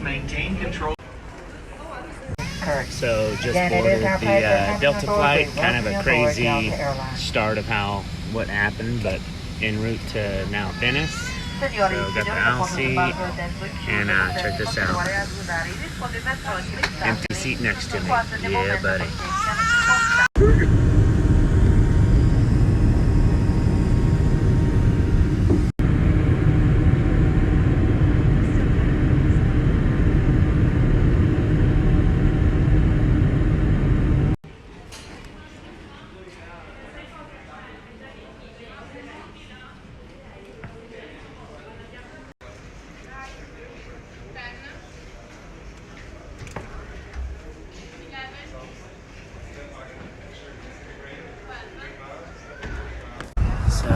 maintain control. So just boarded the Delta flight. Kind of a crazy start of what happened, but en route to now Venice. So got the aisle seat, and check this out. Empty seat next to me. Yeah, buddy. So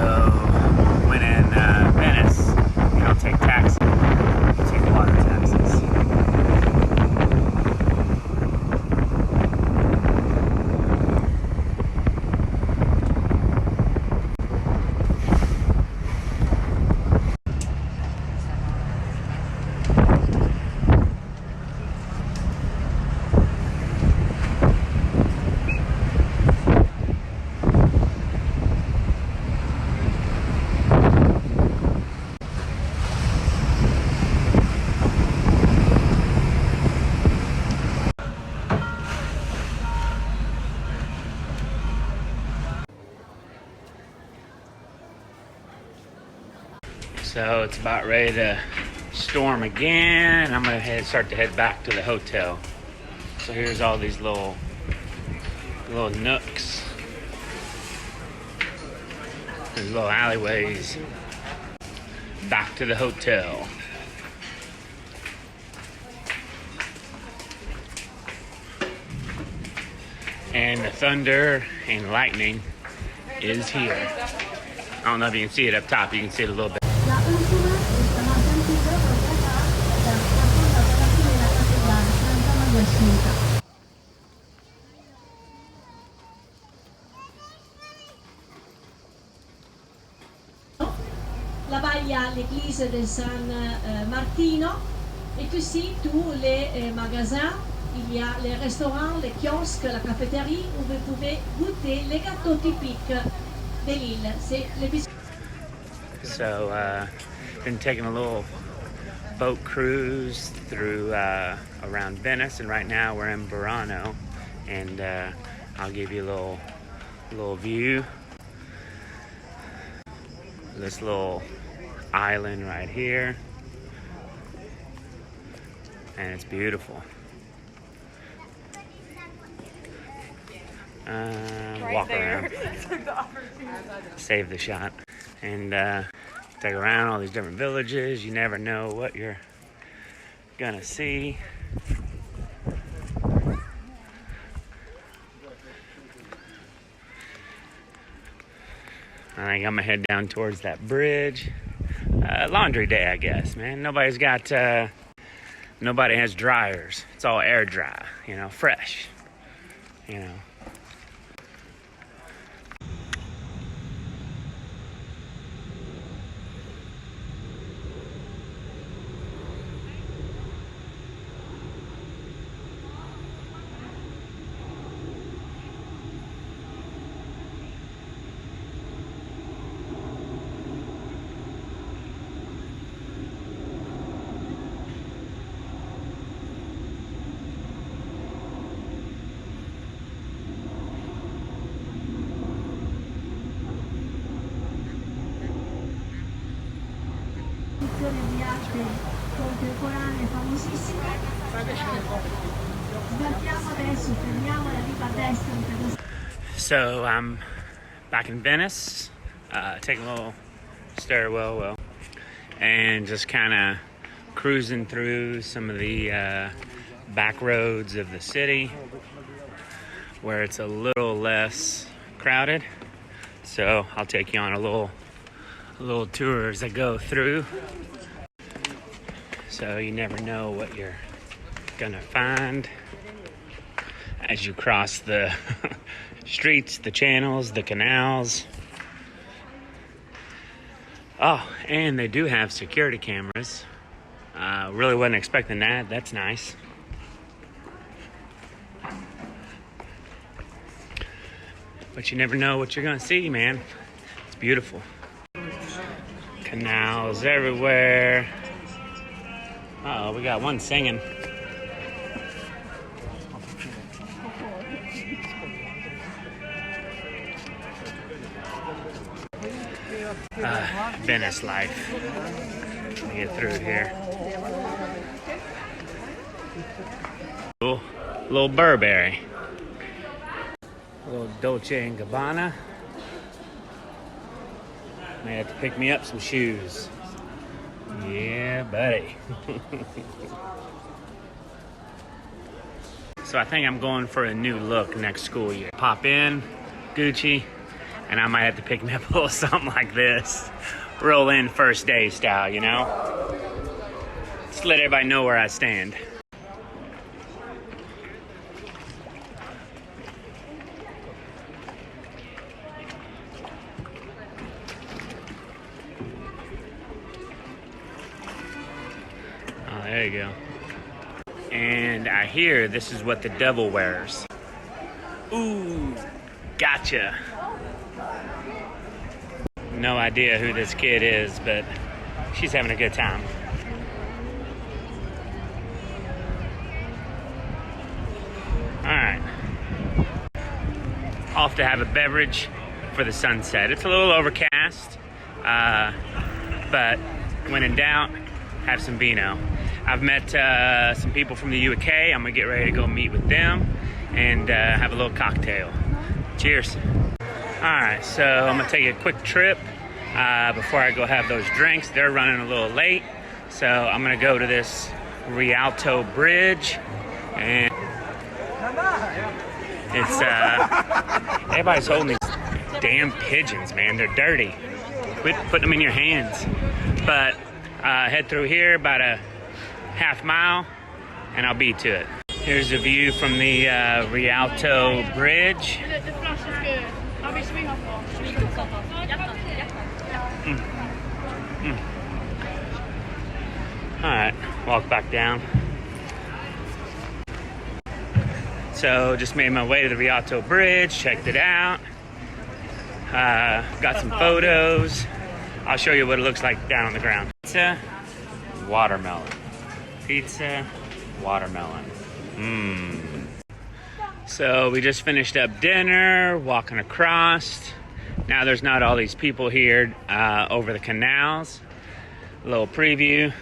when in Venice, you don't take taxi, you take water taxis. So it's about ready to storm again. I'm gonna start to head back to the hotel. So here's all these little nooks, these little alleyways back to the hotel. And the thunder and lightning is here. I don't know if you can see it up top. You can see it a little bit. Là il y a l'église de San Martino et aussi tous les magasins. Il y a les restaurants, les kiosques, la cafétéria où vous pouvez goûter les gâteaux typiques de l'île. C'est les biscuits. So, been taking a little boat cruise through around Venice, and right now we're in Burano, and I'll give you a little view. This little island right here, and it's beautiful. Walk around, save the shot, and take around all these different villages. You never know what you're gonna see. I think I'm gonna head down towards that bridge. Laundry day, I guess, man. Nobody has dryers. It's all air dry, fresh, di arte contemporanee famosissime. Sbarchiamo adesso, prendiamo la riva a destra. So I'm back in Venice, taking a little stairwell, and just kind of cruising through some of the back roads of the city where it's a little less crowded. So I'll take you on a little tour as I go through. So you never know what you're gonna find as you cross the streets, the channels, the canals. Oh, and they do have security cameras Really wasn't expecting that. That's nice. But you never know what you're gonna see, man. It's beautiful. Canals everywhere. Uh-oh, we got one singing. Venice life. Let me get through here. Little Burberry. A little Dolce & Gabbana. May have to pick me up some shoes. Yeah, buddy. So I think I'm going for a new look next school year. Pop in, Gucci, and I might have to pick me up a little something like this. Roll in first day style, you know? Just let everybody know where I stand. Oh, there you go. And I hear this is what the devil wears. Ooh, gotcha. No idea who this kid is, but she's having a good time. All right. Off to have a beverage for the sunset. It's a little overcast, but when in doubt, have some vino. I've met some people from the UK. I'm gonna get ready to go meet with them and have a little cocktail. Cheers. All right, so I'm gonna take a quick trip before I go have those drinks. They're running a little late, so I'm gonna go to this Rialto Bridge, and it's everybody's holding these damn pigeons, man. They're dirty. Quit putting them in your hands. But head through here about a half mile, and I'll be to it. Here's a view from the Rialto Bridge. All right, walk back down. So just made my way to the Rialto Bridge, checked it out. Got some photos. I'll show you what it looks like down on the ground. Pizza, watermelon. Pizza, watermelon. So we just finished up dinner, walking across. Now there's not all these people here over the canals. A little preview.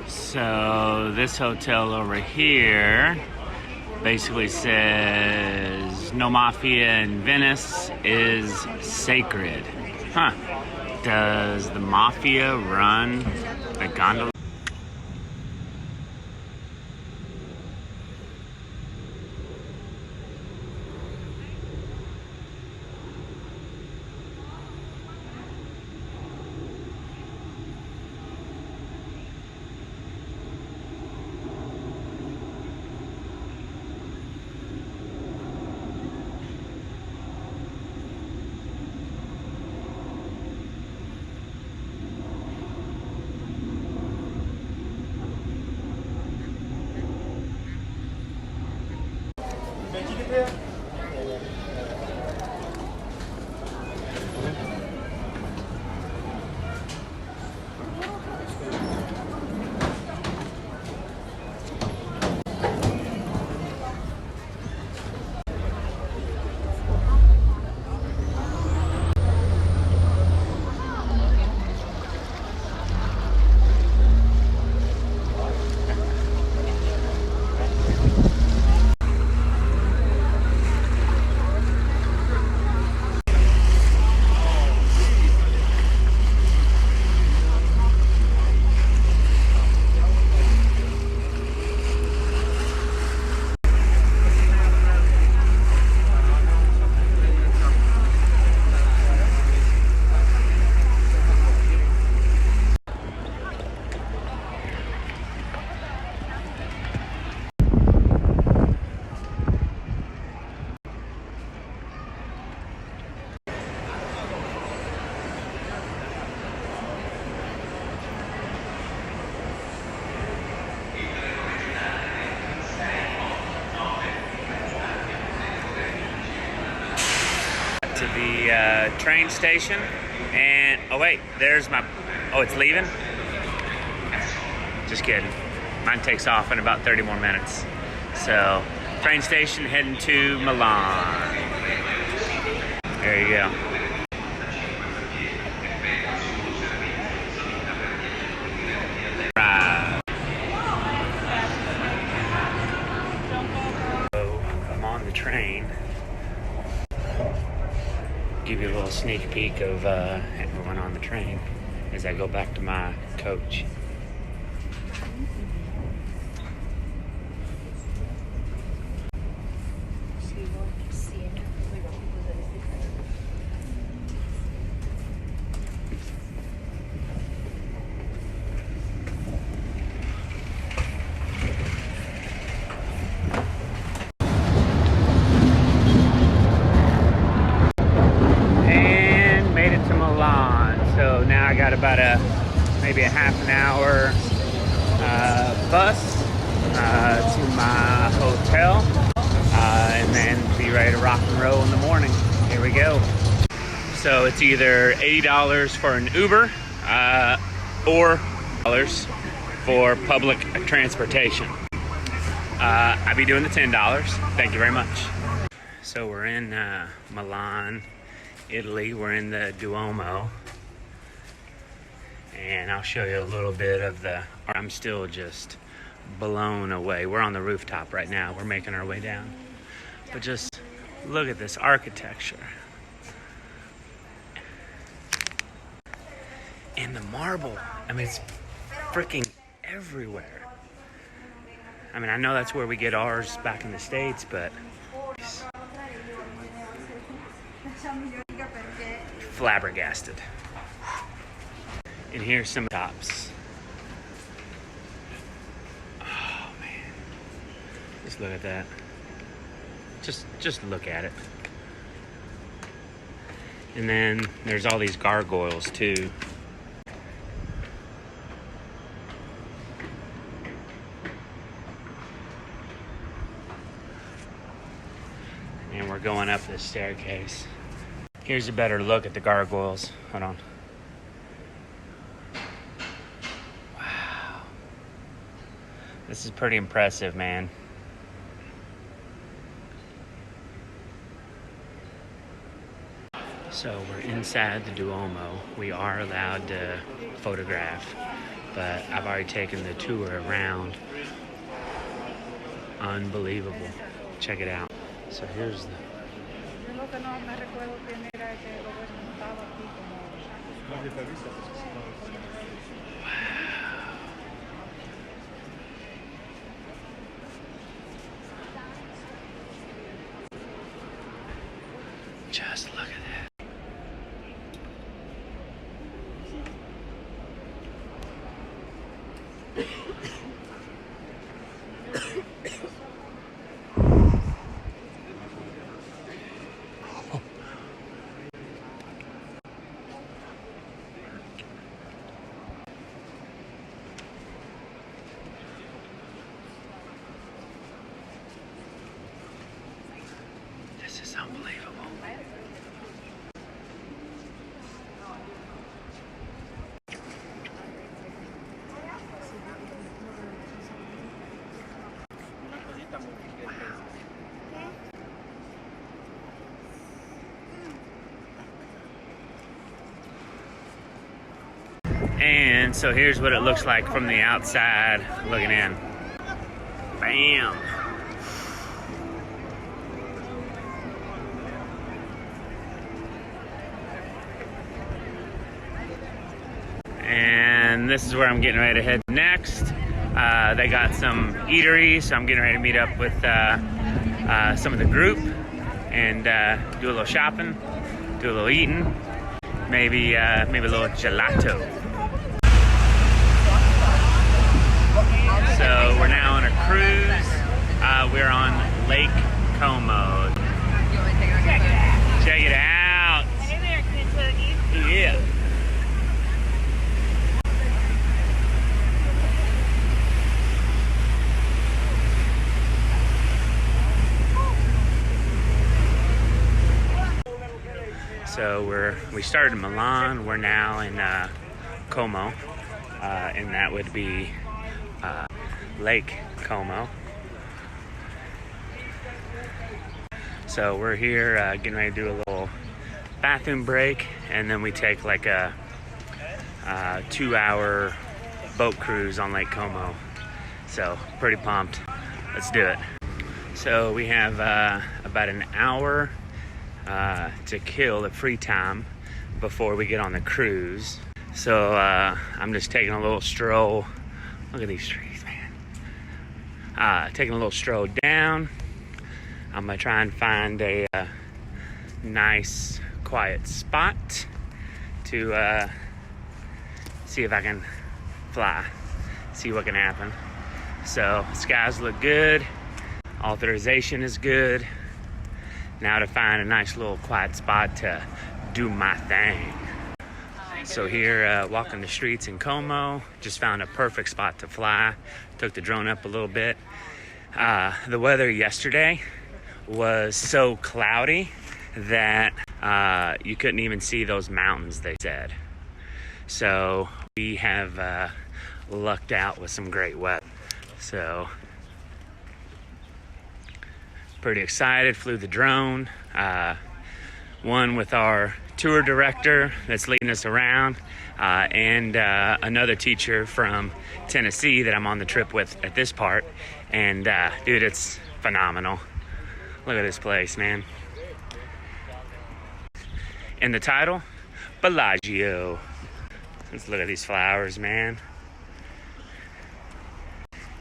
So this hotel over here basically says no mafia in Venice is sacred. Huh. Does the mafia run the gondola? train station, and oh wait, there's my, oh, it's leaving? Just kidding. Mine takes off in about 30 more minutes. So, train station heading to Milan. There you go. So, I'm on the train. Give you a little sneak peek of everyone on the train as I go back to my coach. So now I got about maybe a half an hour bus to my hotel, and then be ready to rock and roll in the morning. Here we go. So it's either $80 for an Uber or $10 for public transportation. I'll be doing the $10. Thank you very much. So we're in Milan, Italy. We're in the Duomo. And I'll show you a little bit of the, I'm still just blown away. We're on the rooftop right now. We're making our way down. But just look at this architecture. And the marble, I mean, it's freaking everywhere. I mean, I know that's where we get ours back in the States, but flabbergasted. And here's some tops. Oh man, just look at that. Just look at it. And then there's all these gargoyles too. And we're going up this staircase. Here's a better look at the gargoyles. Hold on. Wow. This is pretty impressive, man. So we're inside the Duomo. We are allowed to photograph, but I've already taken the tour around. Unbelievable. Check it out. So here's the... Just look at that. This is unbelievable. And so here's what it looks like from the outside looking in. Bam! And this is where I'm getting ready to head next. They got some eateries, so I'm getting ready to meet up with some of the group and do a little shopping, do a little eating, maybe a little gelato. So we're now on a cruise. We're on Lake Como. Check it out. Hey there, Kentucky. Yeah. So we're we started in Milan. We're now in Como, and that would be Lake Como. So we're here getting ready to do a little bathroom break, and then we take like a 2-hour boat cruise on Lake Como. So pretty pumped. Let's do it. So we have about an hour to kill the free time before we get on the cruise. So I'm just taking a little stroll. Look at these trees, man. Taking a little stroll down. I'm gonna try and find a nice quiet spot to see if I can fly, see what can happen. So skies look good, authorization is good. Now to find a nice little quiet spot to do my thing. So here, walking the streets in Como, just found a perfect spot to fly. Took the drone up a little bit. The weather yesterday was so cloudy that you couldn't even see those mountains, they said. So we have lucked out with some great weather. So pretty excited, flew the drone. One with our tour director that's leading us around, and another teacher from Tennessee that I'm on the trip with at this part. And dude, it's phenomenal. Look at this place, man. And the title, Bellagio. Let's look at these flowers, man.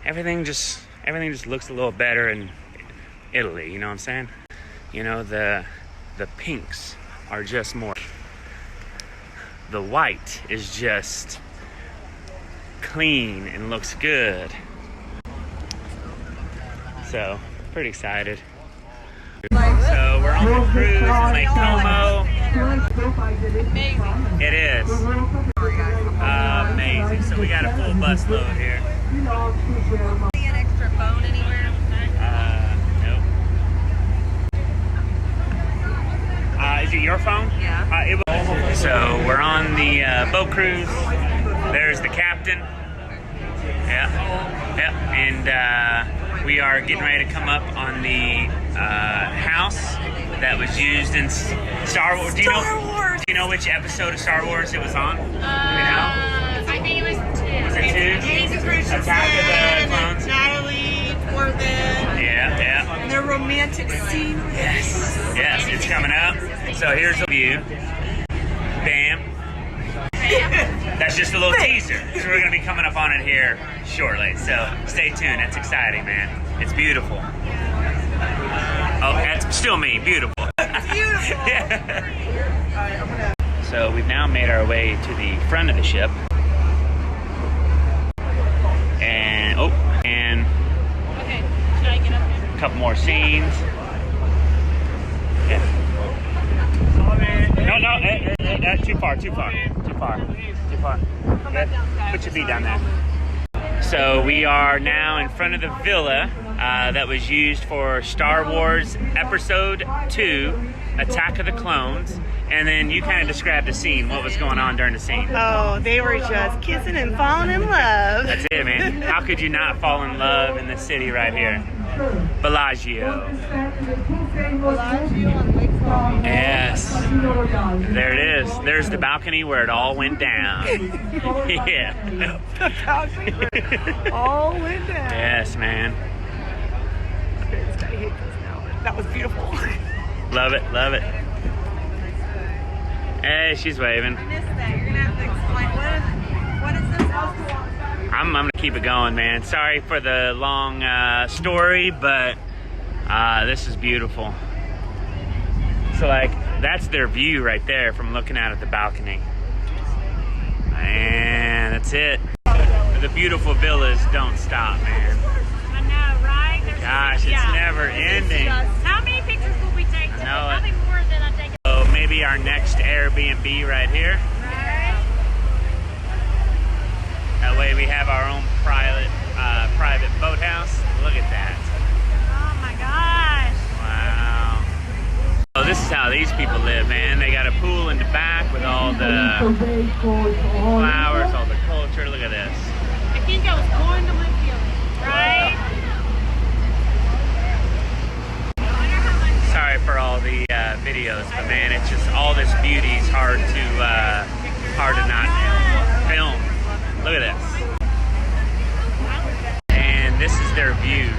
Everything just looks a little better in Italy, you know what I'm saying? You know, the pinks are just more. The white is just clean and looks good. So, pretty excited. So we're on the cruise in Lake Como. It is. Amazing. So we got a full bus load here. See an extra phone anywhere? Nope. Is it your phone? Yeah. So we're on the boat cruise. There's the captain. Yeah. And we are getting ready to come up on the house that was used in Star Wars. Do you know which episode of Star Wars it was on? I think it was 2. Was it 2? Attack of the Clones. Natalie, Corbin. Yeah. And their romantic scene. Yes, it's coming up. So here's the view. Bam. That's just a little teaser. So we're going to be coming up on it here shortly. So stay tuned. That's exciting, man. It's beautiful. Oh, that's still me. Beautiful. Beautiful. Yeah. So we've now made our way to the front of the ship. And, Okay, should I get up there? a couple more scenes. Yeah. No, too far. Put your feet down there. So we are now in front of the villa that was used for Star Wars Episode 2, Attack of the Clones. And then you kind of described the scene. What was going on during the scene? Oh, they were just kissing and falling in love. That's it, man. How could you not fall in love in this city right here? Bellagio. Bellagio on Lake Como. Yes. There it is. There's the balcony where it all went down. Yeah. The balcony where it all went down. Yes, man. I hate this now, but that was beautiful. Love it. Hey, she's waving. I missed that. You're going to have to explain. What is this? I'm gonna keep it going, man. Sorry for the long story, but this is beautiful. So, like, that's their view right there from looking out at the balcony. And that's it. The beautiful villas don't stop, man. I know, right? Gosh, it's never ending. How many pictures will we take today? know it. Probably more than I take. So maybe our next Airbnb right here. Right? That way we have our own private boathouse. Look at that. Oh my gosh. Wow. So this is how these people live, man. They got a pool in the back with all the flowers, all the culture. Look at this. I think I was born to live here, right? Sorry for all the videos, but man, it's just all this beauty is hard to not film. Look at this. And this is their view.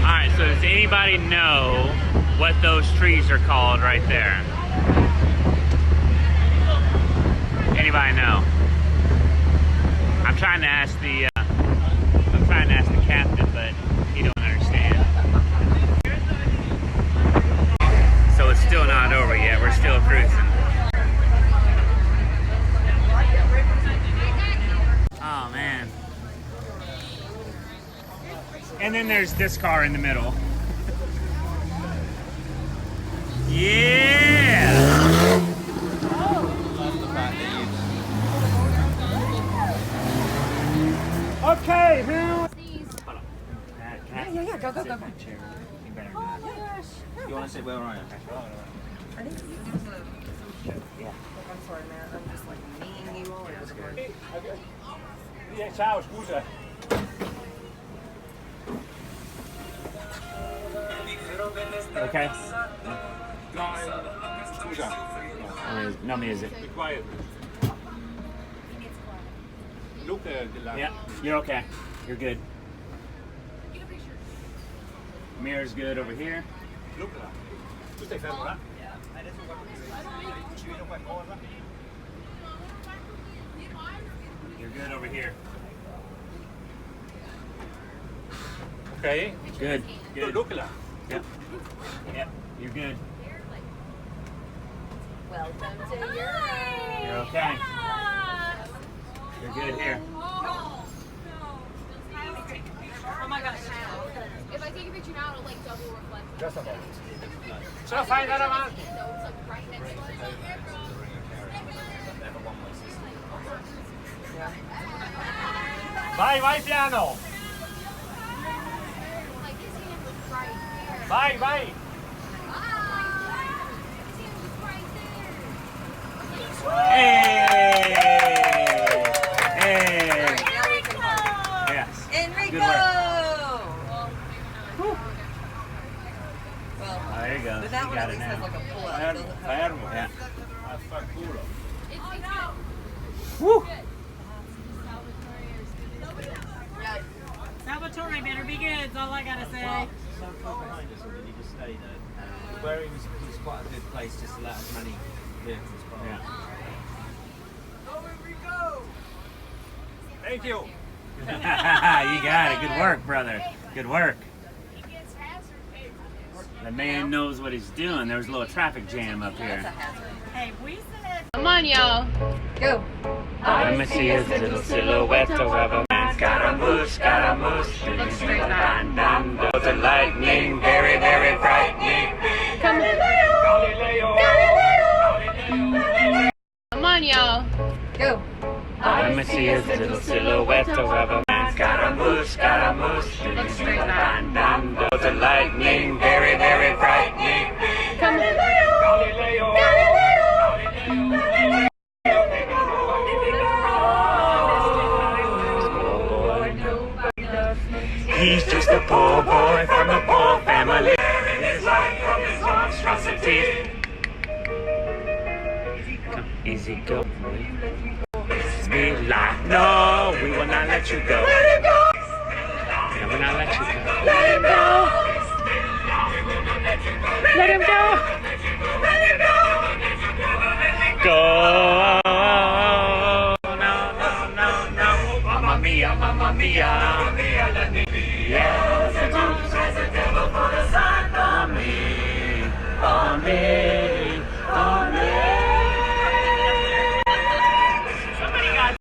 Alright, so does anybody know what those trees are called right there? Anybody know? I'm trying to ask the captain, but he don't understand. So it's still not over yet. We're still cruising. Oh man. And then there's this car in the middle. Yeah. Okay, who? Yeah, go. You better not. You want to sit where I am? I think Yeah. I'm sorry, man. I'm just like mean you all. Yeah, ciao, scusa. Okay. No, scusa. No music. Be quiet. Look at the light. Yeah, you're okay. You're good. Mirror's good over here. Look at that. Tu stai fermo là? You're good over here. Okay. Good. Good. Look at that. Yep. Yep. You're good. Welcome to Europe. You're okay. You're good here. Oh my gosh. If I take a picture now, it'll like double reflect. Just a moment. Ce la fai andare avanti. So it's like right next to it. Vai piano. Like his hand was right there. Vai. His hand was right there. Hey! Enrico! Yes. Enrico! Good work. Well, Oh, there you go. but that You one got at it least has now. like a pull-up. Fermo, Doesn't have- fermo. Yeah. Affanculo. It's Woo! good. Salvatore better be good, that's all I gotta say. So far behind us, or did he just stay there? Where he was quite a good place just to let as many vehicles by. Yeah. Thank you. You got it. Good work, brother. Good work. The man knows what he's doing. There was a little traffic jam up That's a here. hazard. Hey, we said Come on, y'all. Go. Let me see his little silhouette of a man. Scaramouche, Look straight back. the lightning, very, very frightening. Come on, y'all. Go. Let me see his little silhouette of a man. Scaramouche, Look straight back. the lightning, very, very frightening. Come He's just a poor boy from a poor family. His life from his monstrosities. Come, easy go. We lie. No, we will not let you go. Let him go. No, we'll not let you go. Let him go. Let him go. Let him go. Go. No. Mamma mia, mamma mia. Yes, the Jesus Christ, the devil for the Son, on me, on me, on me. Somebody got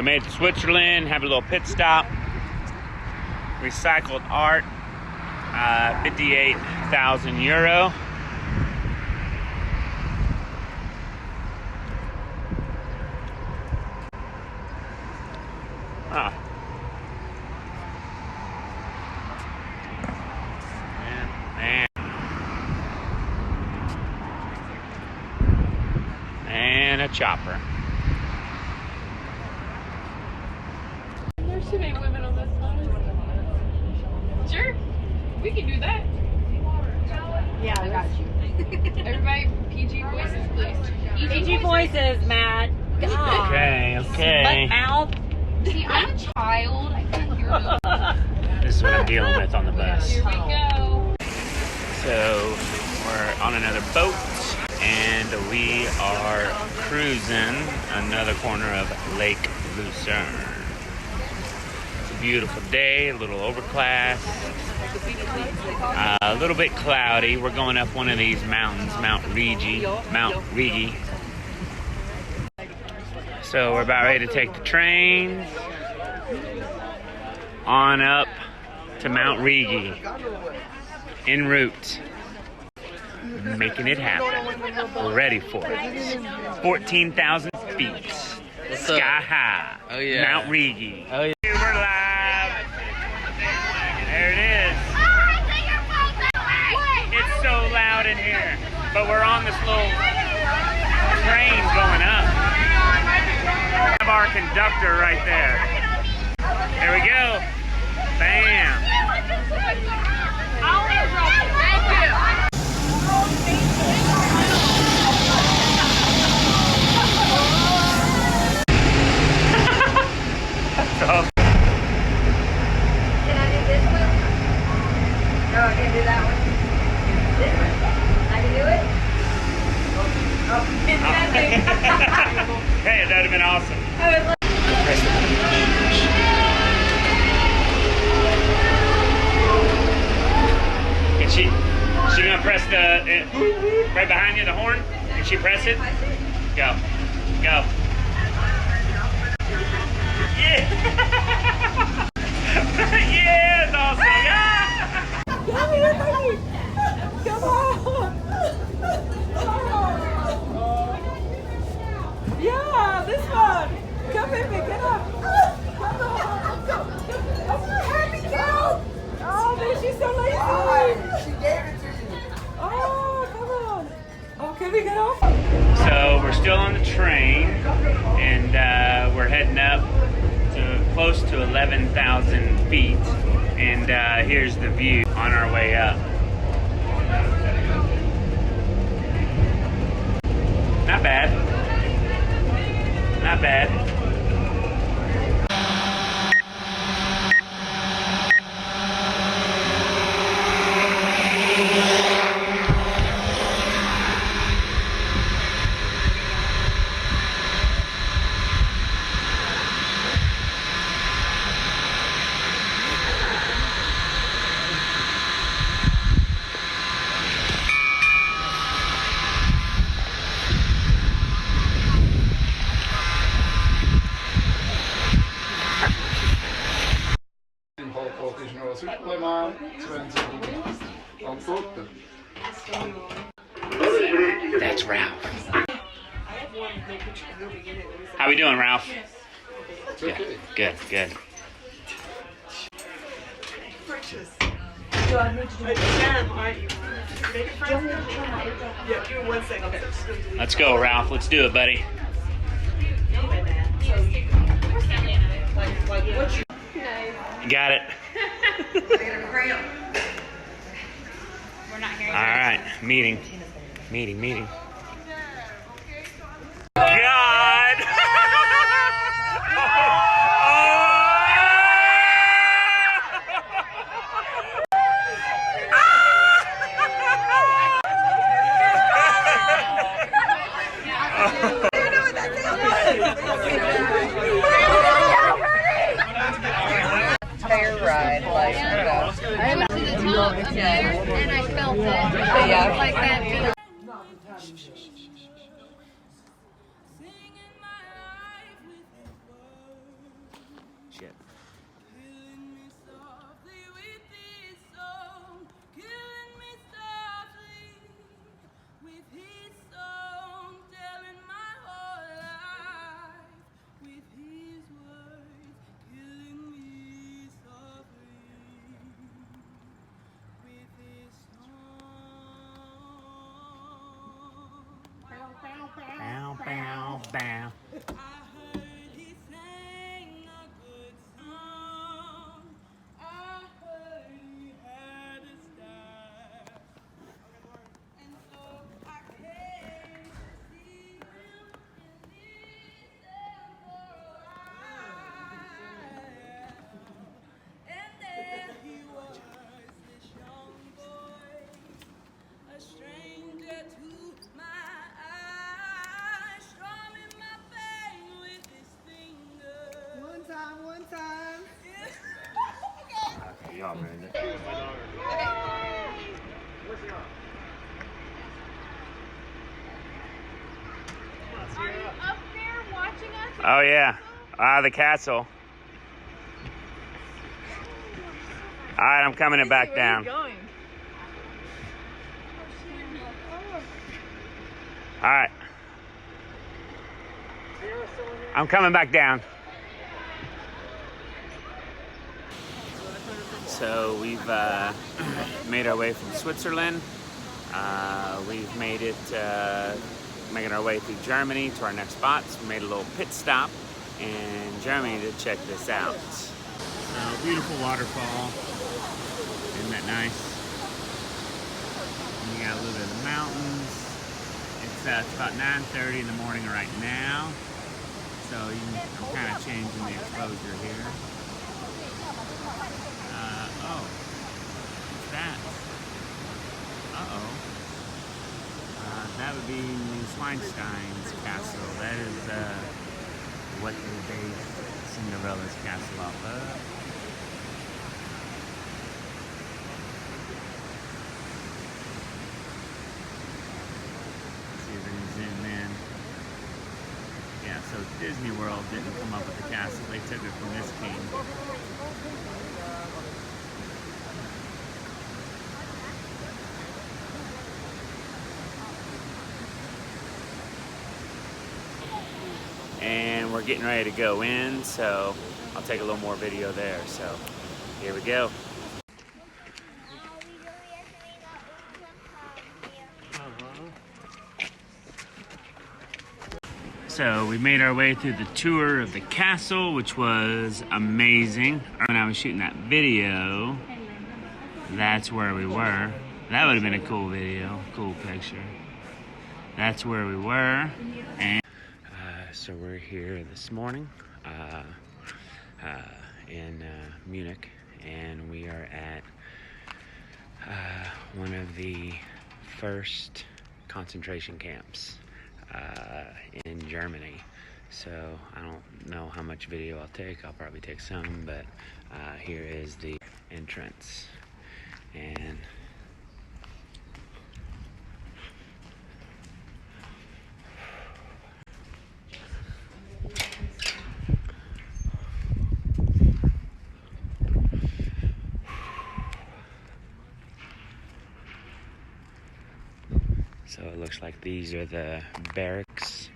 we made it to Switzerland, have a little pit stop. Recycled art, 58,000 euro. Ah. Man. And a chopper. There's too many women on this side. Sure, we can do that. Yeah, I got you. Everybody, PG voices, please. PG voices, Matt. God. Okay. Butt mouth. See, I'm a child. I can't hear them. This is what I'm dealing with on the bus. Here we go. So we're on another boat and we are cruising another corner of Lake Lucerne. It's a beautiful day, a little overcast, a little bit cloudy. We're going up one of these mountains, Mount Rigi. So we're about ready to take the train on up to Mount Rigi. En route. Making it happen. We're ready for it. 14,000 feet. Sky high. Oh, yeah. Mount Rigi. Oh, yeah. We're live. There it is. It's so loud in here. But we're on this little train going up. We have our conductor right there. There we go. Bam. So, Can I do this one? No, I can't do that one. This one. I can do it? hey, that would have been awesome. And she gonna press the right behind you, the horn. Can she press it? Go. Yeah. Yeah, it's awesome. Come on! Yeah, this one! Come with me, get up! Come on! Go! Happy girl! Oh, she's so lazy! She gave it to you! Oh, come on! Oh, can we get off? So we're still on the train, and we're heading up to close to 11,000 feet. And here's the view on our way up. Not bad. Not bad. That's Ralph. How we doing, Ralph? Good, good, good. Let's go, Ralph. Let's do it, buddy. You got it. All right, meeting. God! Fair ride, like, I went to the top of there and I felt it. Yeah. Like that. problem. Are you up there watching us? Oh yeah, the castle. All right, I'm coming back down. Where are you going? All right, I'm coming back down. So we've made our way from Switzerland. We've made it, making our way through Germany to our next spots. We made a little pit stop in Germany to check this out. Beautiful waterfall. Isn't that nice? And you got a little bit of the mountains. It's about 9:30 in the morning right now. So I'm kind of changing the exposure here. Oh, what's that? Uh-oh. That would be Schweinstein's castle. That is what they based Cinderella's castle off of. Let's see if we can zoom in. Yeah, so Disney World didn't come up with the castle. They took it from this king. And we're getting ready to go in, so I'll take a little more video there. So here we go. So we made our way through the tour of the castle, which was amazing. When I was shooting that video, that's where we were. That would have been a cool video, cool picture. That's where we were. And so we're here this morning in Munich, and we are at one of the first concentration camps in Germany. So I don't know how much video I'll take. I'll probably take some, but here is the entrance. And so it looks like these are the barracks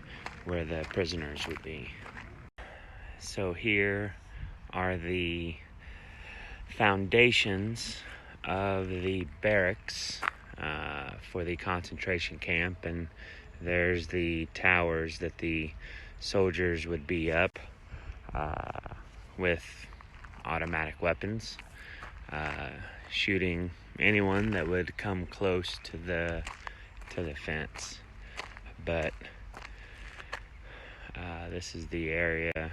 where the prisoners would be. So here are the foundations of the barracks for the concentration camp, and there's the towers that the soldiers would be up with automatic weapons, shooting anyone that would come close to the fence. But this is the area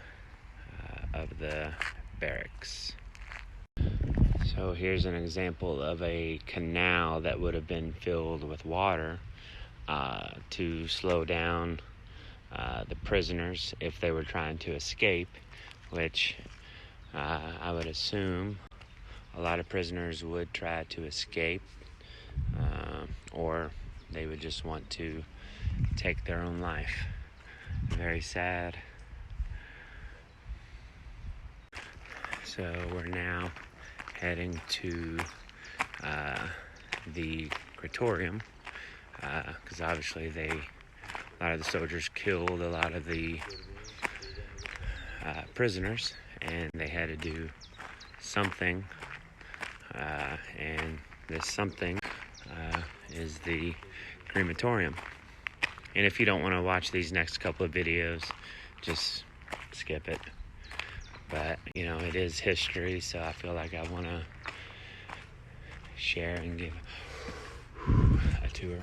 of the barracks. So here's an example of a canal that would have been filled with water to slow down the prisoners if they were trying to escape, which I would assume a lot of prisoners would try to escape, or they would just want to take their own life. Very sad. So we're now heading to the crematorium, because obviously a lot of the soldiers killed a lot of the prisoners, and they had to do something, and this something is the crematorium. And if you don't want to watch these next couple of videos, just skip it. But you know, it is history, so I feel like I want to share and give a tour.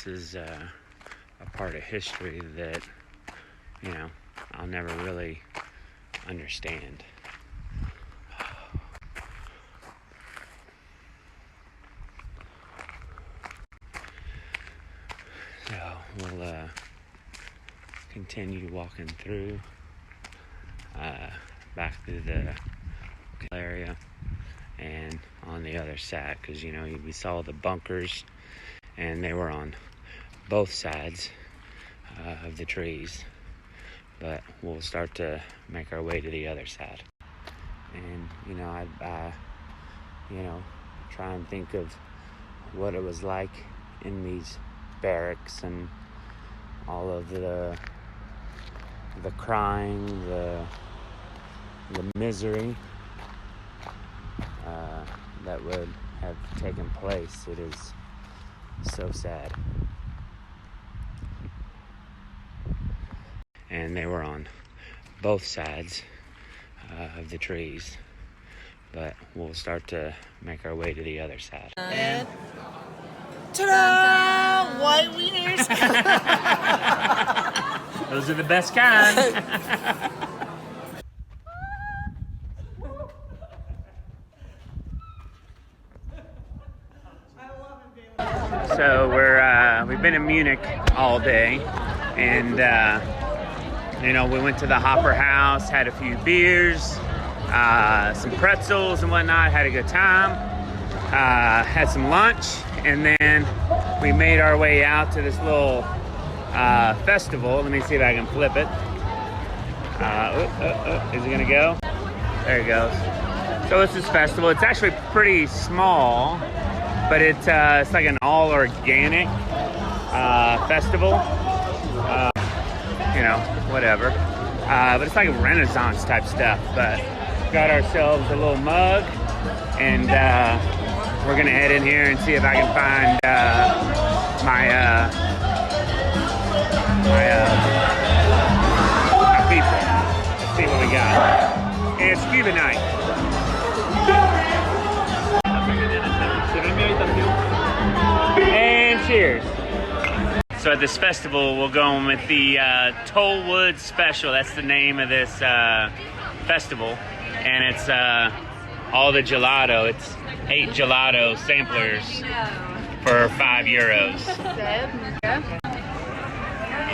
this is a part of history that, you know, I'll never really understand. So we'll continue walking through back through the area and on the other side, because, you know, we saw the bunkers and they were on both sides of the trees, but we'll start to make our way to the other side. And, you know, I you know, try and think of what it was like in these barracks and all of the crying, the misery that would have taken place. It is so sad. And they were on both sides of the trees, but we'll start to make our way to the other side. And ta-da! White wieners! Those are the best kind. So we've been in Munich all day, and you know, we went to the Hopper House, had a few beers, some pretzels and whatnot, had a good time, had some lunch, and then we made our way out to this little festival. Let me see if I can flip it. Is it gonna go? There it goes. So it's this festival. It's actually pretty small, but it's like an all organic festival. You know, whatever. But it's like Renaissance type stuff. But got ourselves a little mug, and we're gonna head in here and see if I can find my people. Let's see what we got. It's Cuba night. And cheers. So at this festival, we'll go in with the Tollwood Special. That's the name of this festival. And it's all the gelato. It's 8 gelato samplers for €5.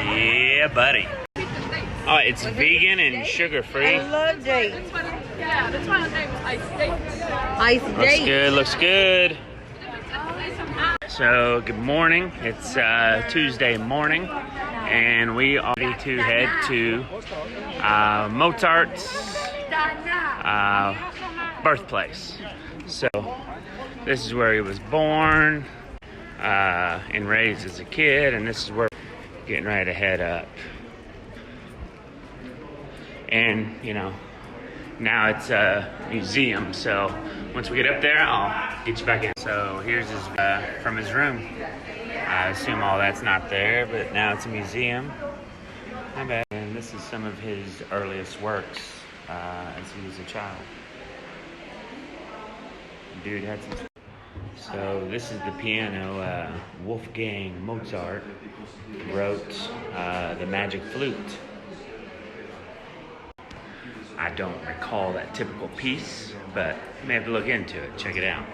Yeah, buddy. Oh, it's vegan and sugar-free. I love dates. Yeah, that's why the name is Ice Dates. Ice Looks dates. good, looks good. So, good morning. It's Tuesday morning, and we are ready to head to Mozart's birthplace. So, this is where he was born and raised as a kid, and this is where we're getting ready to head up. And, you know, now it's a museum, so once we get up there, I'll get you back in. So here's his from his room. I assume all that's not there, but now it's a museum. Not bad. And this is some of his earliest works as he was a child. Dude had some. So this is the piano Wolfgang Mozart wrote the Magic Flute. I don't recall that typical piece, but you may have to look into it. Check it out.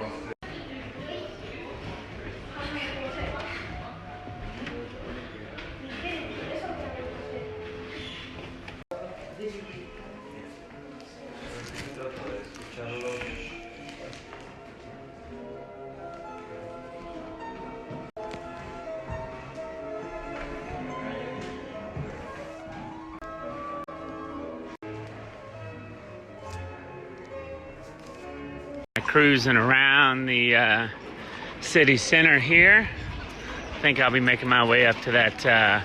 Cruising around the city center here. I think I'll be making my way up to that.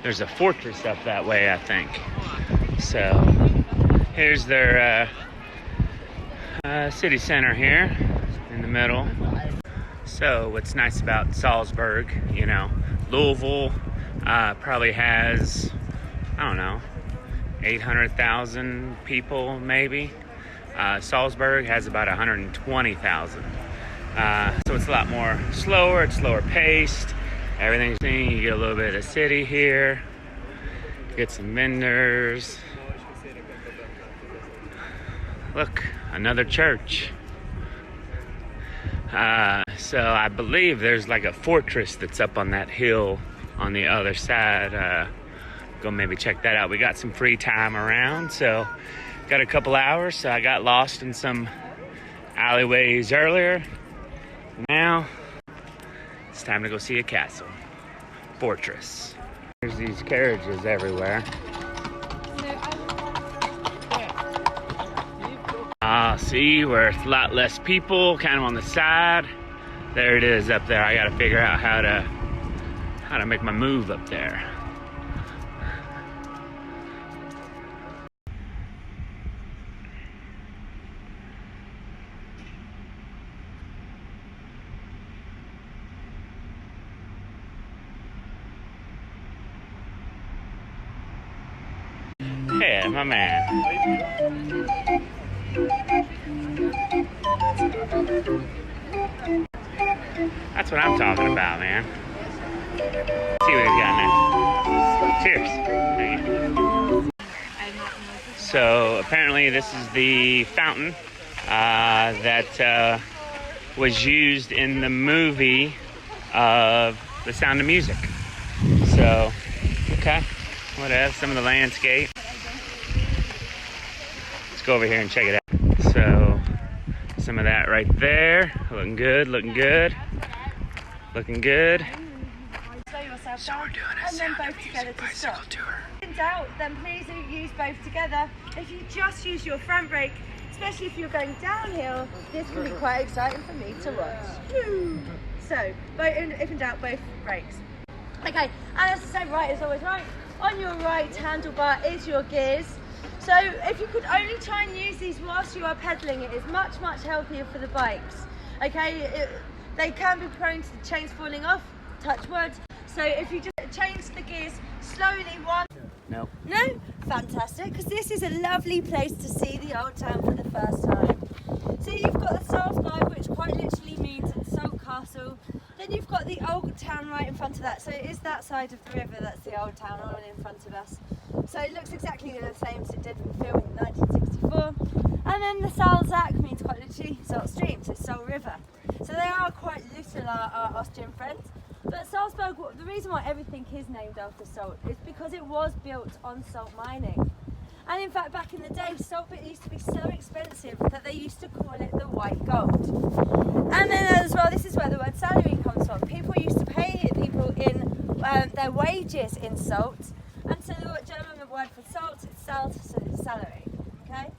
There's a fortress up that way, I think. So here's their city center here in the middle. So what's nice about Salzburg, you know, Louisville probably has, I don't know, 800,000 people maybe. Salzburg has about 120,000. So it's a lot more slower, it's slower paced. Everything's seen. You get a little bit of city here. Get some vendors. Look, another church. So I believe there's like a fortress that's up on that hill on the other side. Go maybe check that out. We got some free time around, so got a couple hours. So I got lost in some alleyways earlier. Now it's time to go see a castle, fortress. There's these carriages everywhere. See where it's a lot less people, kind of on the side. There it is up there. I got to figure out how to make my move up there. Yeah, my man. That's what I'm talking about, man. Let's see what he's got next. Cheers. So apparently this is the fountain that was used in the movie of The Sound of Music. So, okay, whatever, some of the landscape. Let's go over here and check it out. So, some of that right there. Looking good, looking good. Looking good. Slow yourself So down, we're doing a and then Sound of both Music together to bicycle stop. tour. In doubt, then please do use both together. If you just use your front brake, especially if you're going downhill, this can be quite exciting for me to watch. Woo! So, if in doubt, both brakes. Okay, and as I say, right is always right. On your right handlebar is your gears. So if you could only try and use these whilst you are pedaling, it is much, much healthier for the bikes. Okay, they can be prone to the chains falling off, touch wood. So if you just change the gears slowly, one. No. No? Fantastic, because this is a lovely place to see the old town for the first time. So you've got the Salzburg, which quite literally means Salt Castle. Then you've got the old town right in front of that. So it is that side of the river, that's the old town all in front of us. So it looks exactly the same as it did when filmed in 1964. And then the Salzach means quite literally salt stream, so salt river. So they are quite literal, our Austrian friends. But Salzburg, the reason why everything is named after salt is because it was built on salt mining. And in fact, back in the day, salt used to be so expensive that they used to call it the white gold. And then as well, this is where the word salary comes from. People used to pay people in their wages in salt. And so the German word for salt is salt, so it's salary. Okay?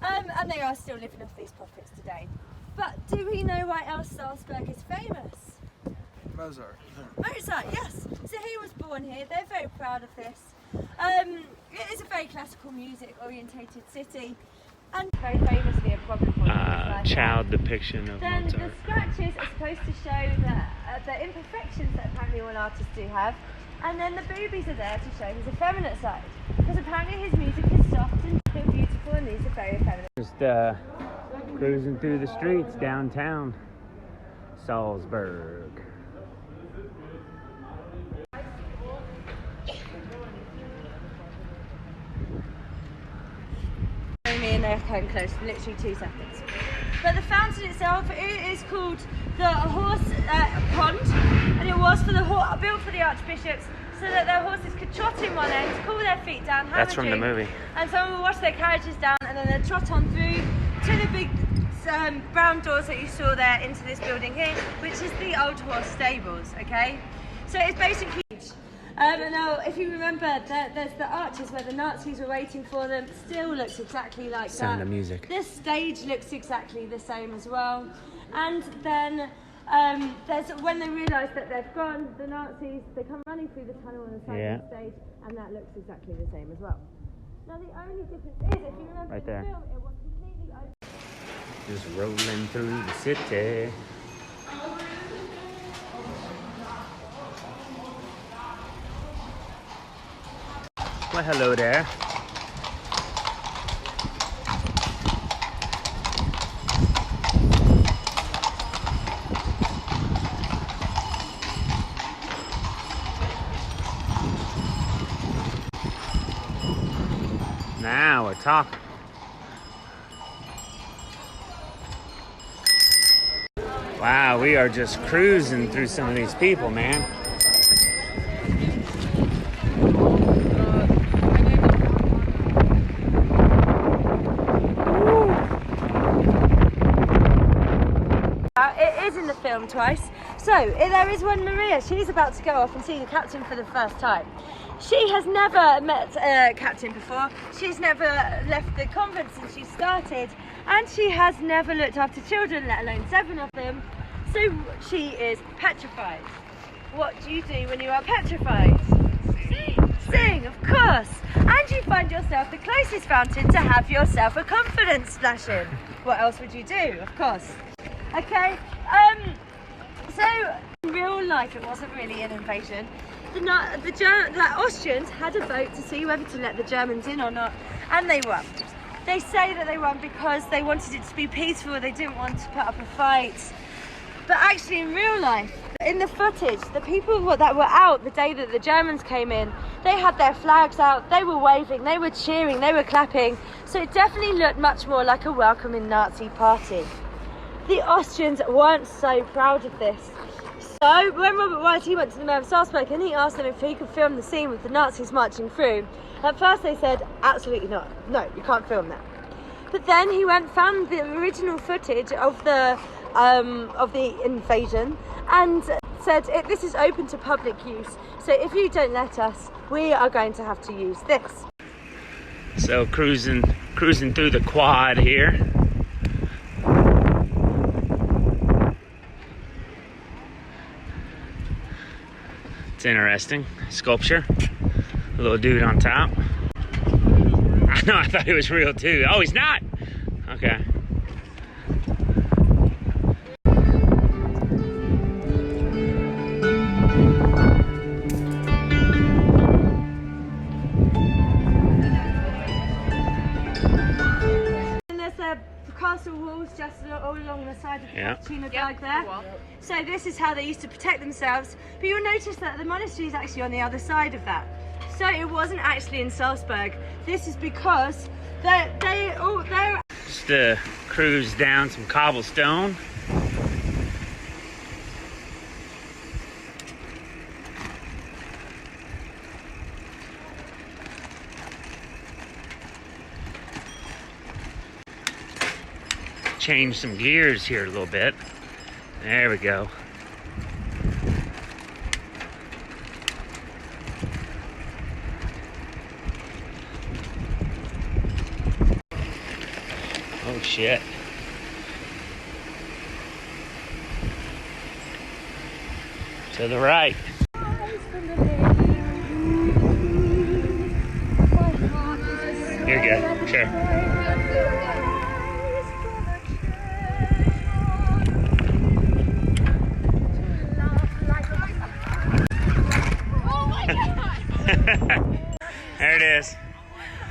And they are still living off these profits today. But do we know why else Salzburg is famous? Mozart. Mozart, yes. So he was born here. They're very proud of this. It is a very classical music orientated city. And very famously a problem for Child depiction of then Mozart. the scratches are supposed to show the imperfections that apparently all artists do have. And then the boobies are there to show his effeminate side. Because apparently his music is soft and still beautiful, and these are very effeminate. Just cruising through the streets downtown Salzburg. Me and they're came close, literally 2 seconds. But the fountain itself, it is called the horse pond, and it was for built for the archbishops, so that their horses could trot in one end, cool their feet down, have That's a from drink, the movie. and someone would wash their carriages down, and then they'd trot on through to the big brown doors that you saw there into this building here, which is the old horse stables. Okay, so it's basically. And now, if you remember, there's the arches where the Nazis were waiting for them. Still looks exactly like Sound that. of Music. This stage looks exactly the same as well. And then there's when they realise that they've gone, the Nazis, they come running through the tunnel on the side of the stage, and that looks exactly the same as well. Now the only difference is, if you remember Right in there. the film, it was completely open. Just rolling through the city. Well, hello there. Now we're talking. Wow, we are just cruising through some of these people, man. It is in the film twice. So there is one Maria. She's about to go off and see the captain for the first time. She has never met a captain before. She's never left the convent since she started, and she has never looked after children, let alone 7 of them. So she is petrified. What do you do when you are petrified? Sing, of course. And you find yourself the closest fountain to have yourself a confidence splash in. What else would you do? Of course. Okay, so in real life it wasn't really an invasion. The Austrians had a vote to see whether to let the Germans in or not, and they won. They say that they won because they wanted it to be peaceful, they didn't want to put up a fight. But actually in real life, in the footage, the people that were out the day that the Germans came in, they had their flags out, they were waving, they were cheering, they were clapping. So it definitely looked much more like a welcoming Nazi party. The Austrians weren't so proud of this. So when Robert Wright, he went to the mayor of Salzburg and he asked them if he could film the scene with the Nazis marching through. At first they said, absolutely not. No, you can't film that. But then he went, found the original footage of the invasion and said, this is open to public use. So if you don't let us, we are going to have to use this. So cruising through the quad here. It's interesting. Sculpture. A little dude on top. I know, I thought he was real too. Oh, he's not? Okay. And there's a castle walls just all along the side of the Cappuccino Berg there. So this is how they used to protect themselves. But you'll notice that the monastery is actually on the other side of that. So it wasn't actually in Salzburg. This is because they're Just to cruise down some cobblestone. Change some gears here a little bit. There we go. Oh shit. To the right. You're good, sure. There it is.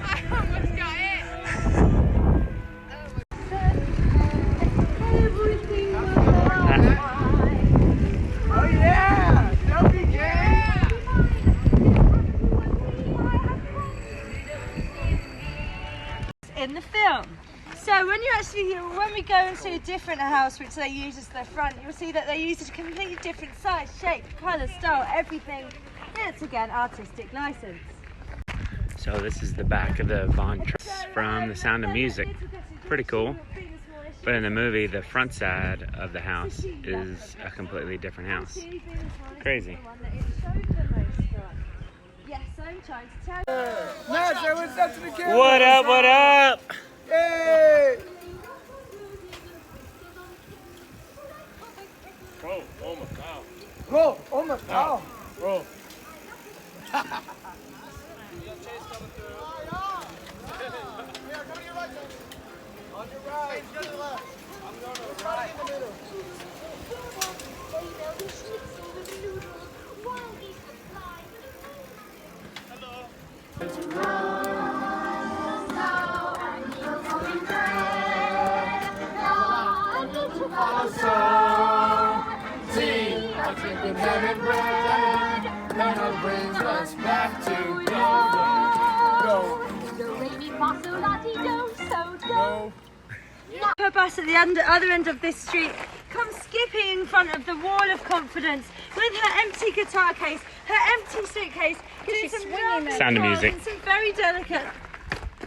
I almost got it. Oh yeah! Don't be yeah! In the film. So when we go into a different house which they use as their front, you'll see that they use a completely different size, shape, colour, style, everything. It's again artistic license. So this is the back of the Von Trapp from The Sound of Music. Pretty cool. But in the movie, the front side of the house is a completely different house. Crazy. Yes, I'm trying to tell you. Nat, say what's up to the camera. What up, what up? Hey! Bro, oh my god. Bro, oh my god. Bro. On your right. Go to the left. I'm going to the right. In the middle. That brings us back to go. Her bus at the other end of this street comes skipping in front of the wall of confidence with her empty guitar case, her empty suitcase, doing some lovely Sound of music. and some very delicate.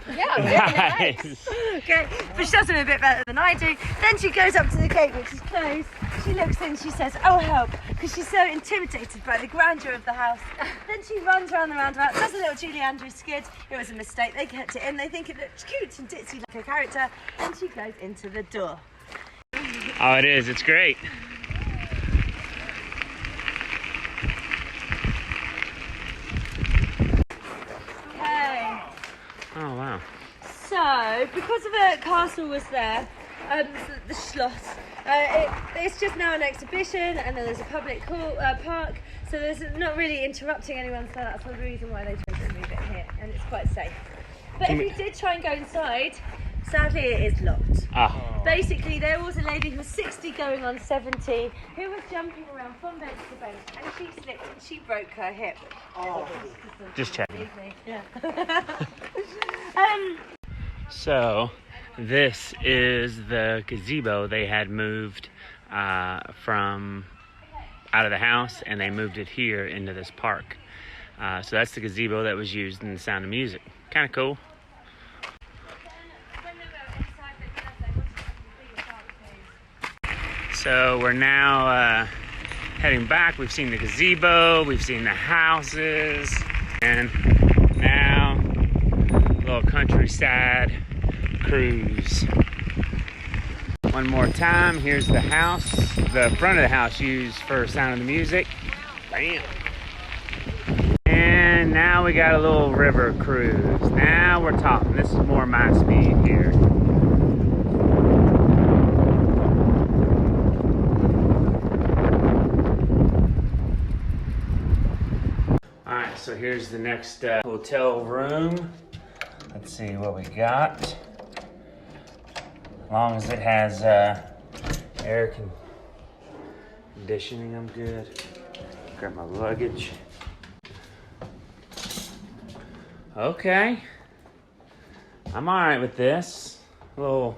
Nice. Okay, but she does them a bit better than I do. Then she goes up to the gate, which is closed. She looks in, she says, "Oh help," because she's so intimidated by the grandeur of the house. Then she runs around the roundabout, does a little Julie Andrews skid. It was a mistake, they kept it in, they think it looks cute and ditzy like a character, and she goes into the door. Oh, it is. It's great. Okay. Oh, wow. So, because of the castle was there, the Schloss, it's just now an exhibition, and then there's a public park, so there's not really interrupting anyone, so that's the reason why they chose to move it here, and it's quite safe. But if you did try and go inside, sadly it is locked. Basically, there was a lady who was 60 going on 70 who was jumping around from bench to bench, and she slipped and she broke her hip. Just checking. Yeah. So, this is the gazebo they had moved from out of the house, and they moved it here into this park. So that's the gazebo that was used in The Sound of Music. Kind of cool. So we're now heading back. We've seen the gazebo, we've seen the houses, and now a little countryside cruise. One more time, here's the house, the front of the house used for Sound of the Music. Bam! And now we got a little river cruise. Now we're talking. This is more my speed here. Alright, so here's the next hotel room. Let's see what we got. As long as it has air conditioning, I'm good. Grab my luggage. Okay. I'm alright with this. A little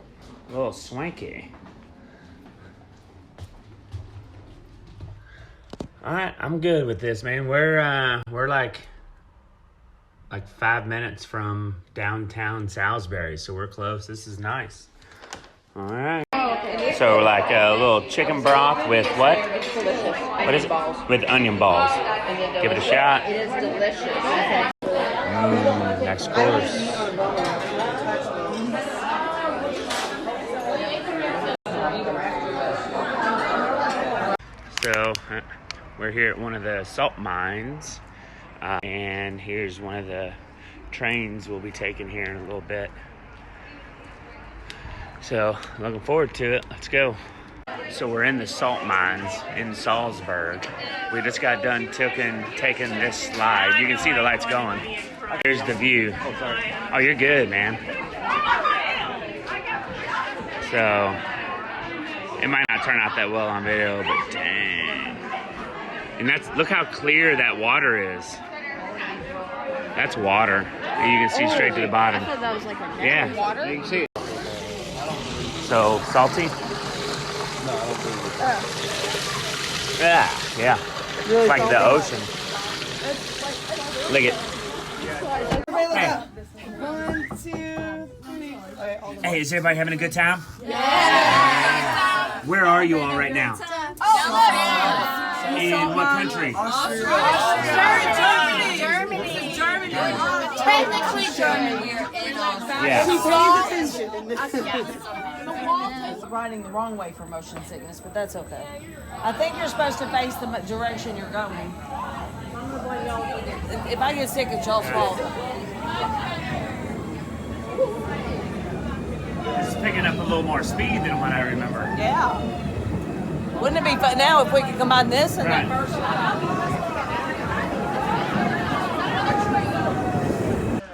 swanky. Alright, I'm good with this, man. We're like 5 minutes from downtown Salisbury, so we're close. This is nice. Alright. So like a little chicken broth with what? It's delicious. What is it? With onion balls. Give it a shot. It is delicious. Next course. So we're here at one of the salt mines, and here's one of the trains we'll be taking here in a little bit. So looking forward to it. Let's go. So we're in the salt mines in Salzburg. We just got done taking this slide. You can see the lights going. Here's the view. Oh, you're good, man. So it might not turn out that well on video, but dang. And look how clear that water is. That's water. You can see straight to the bottom. I thought that was like a Yeah, water. you can see it. So salty? No, I don't think Yeah. It's like the ocean. Lick it. Hey. 1, 2, 3. Hey, is everybody having a good time? Yeah. Where are you all right now? In what country? Germany. Technically Germany. Yeah. Riding the wrong way for motion sickness, but that's okay. I think you're supposed to face the direction you're going. If I get sick, it's y'all's fault. It's picking up a little more speed than what I remember. Yeah. Wouldn't it be fun now if we could combine this and Right. that first?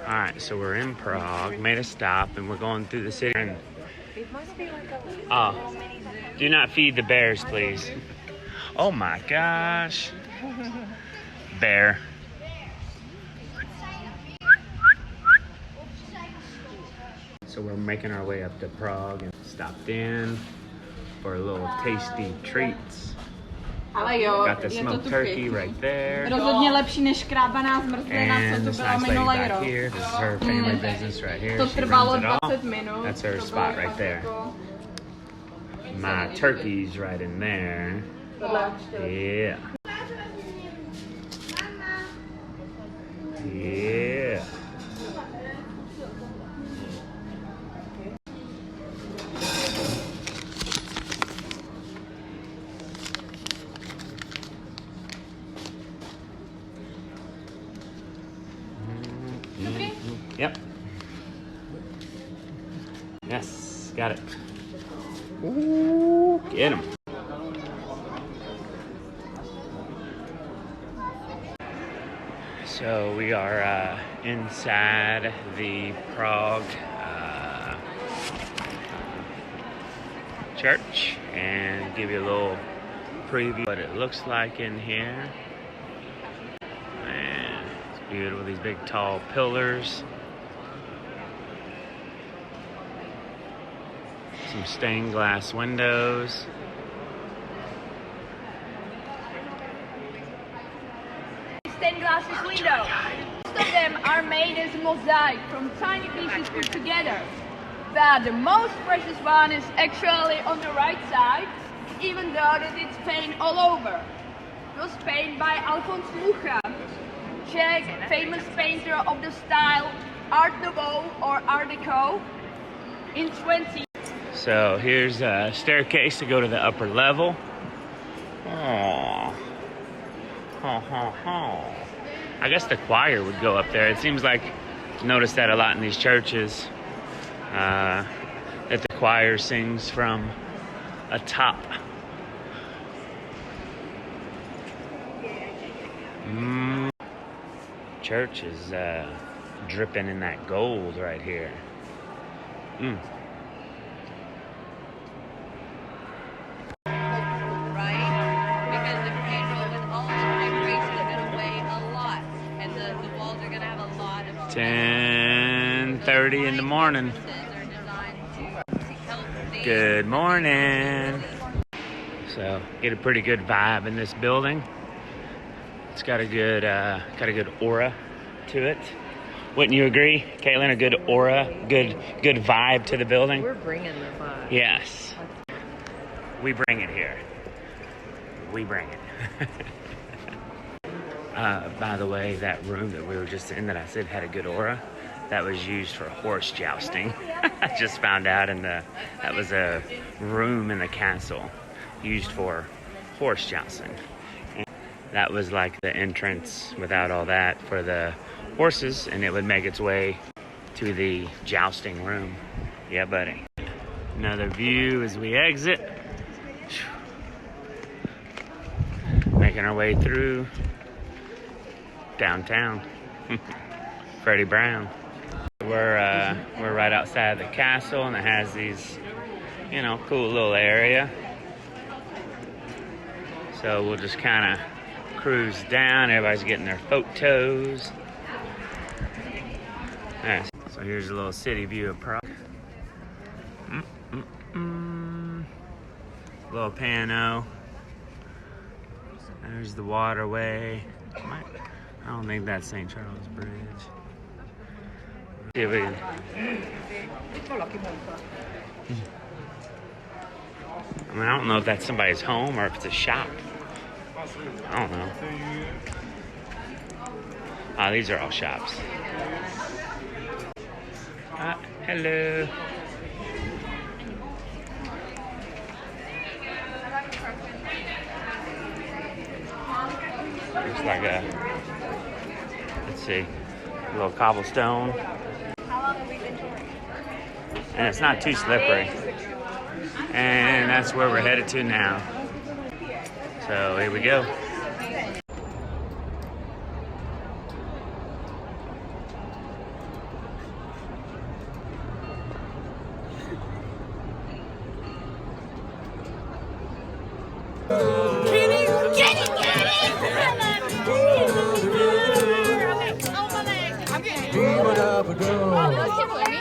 All right, so we're in Prague, made a stop, and we're going through the city. And, do not feed the bears, please. Oh my gosh. Bear. So we're making our way up to Prague and stopped in for a little tasty treats. Ale jo, Got the je to smoked tu turkey pěkný. right there. Rozhodně lepší než krábaná zmrzlina, And co this to byla nice lady minulý back rok. here. This is her family business right here. To She trvalo runs it all. 20 minut. That's her to spot bylo right fakt there. jako- My turkey's right in there. Yeah. Yeah. Yep. Yes, got it. Ooh, get him. So we are inside the Prague church and give you a little preview of what it looks like in here. Man, it's beautiful, these big tall pillars. Some stained glass windows. Stained glass window. Most of them are made as mosaic from tiny pieces put together. But the most precious one is actually on the right side, even though that it's painted all over. It was painted by Alfons Mucha, Czech famous painter of the style Art Nouveau or Art Deco in 20. So here's a staircase to go to the upper level. Oh, I guess the choir would go up there. It seems like notice that a lot in these churches, that the choir sings from atop. Church is dripping in that gold right here. Right? Because the cathedral with all the decorations are going to weigh a lot. And the walls are going to have a lot of 10:30 in the morning. Good morning. So get a pretty good vibe in this building. It's got a good aura to it. Wouldn't you agree, Caitlin? A good aura, good vibe to the building. We're bringing the vibe. Yes, we bring it here. We bring it. By the way, that room that we were just in that I said had a good aura, that was used for horse jousting. I just found out that was a room in the castle used for horse jousting. And that was like the entrance without all that for the horses, and it would make its way to the jousting room. Yeah, buddy. Another view as we exit. Making our way through downtown. Freddie Brown. We're right outside the castle, and it has these, cool little area. So we'll just kind of cruise down. Everybody's getting their photos. Alright, so here's a little city view of Prague. Little pano. There's the waterway. I don't think that's St. Charles Bridge. See if we can... I don't know if that's somebody's home or if it's a shop. I don't know. Oh, these are all shops. Hello. Looks like let's see, a little cobblestone. And it's not too slippery. And that's where we're headed to now. So here we go.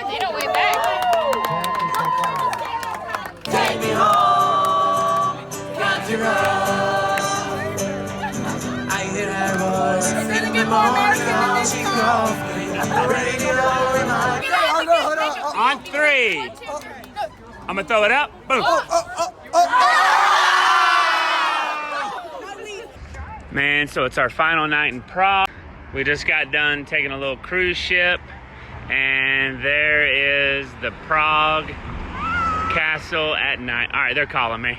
They don't weigh back. On three. I'm gonna throw it up. Boom. Man, so it's our final night in Prague. We just got done taking a little cruise ship, and there is the Prague Castle at night. All right, they're calling me.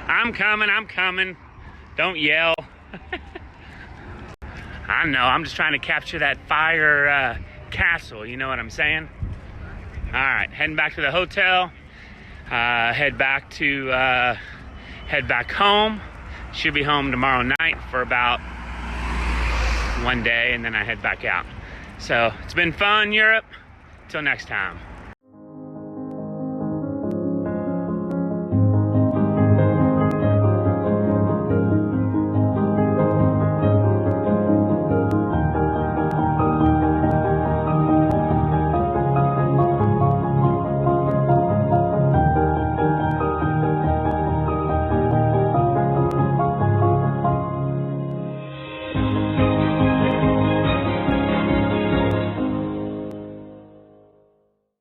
I'm coming. Don't yell. I know, I'm just trying to capture that fire castle, you know what I'm saying? All right, heading back to the hotel. Head back home. Should be home tomorrow night for about one day, and then I head back out. So it's been fun, Europe. Till next time.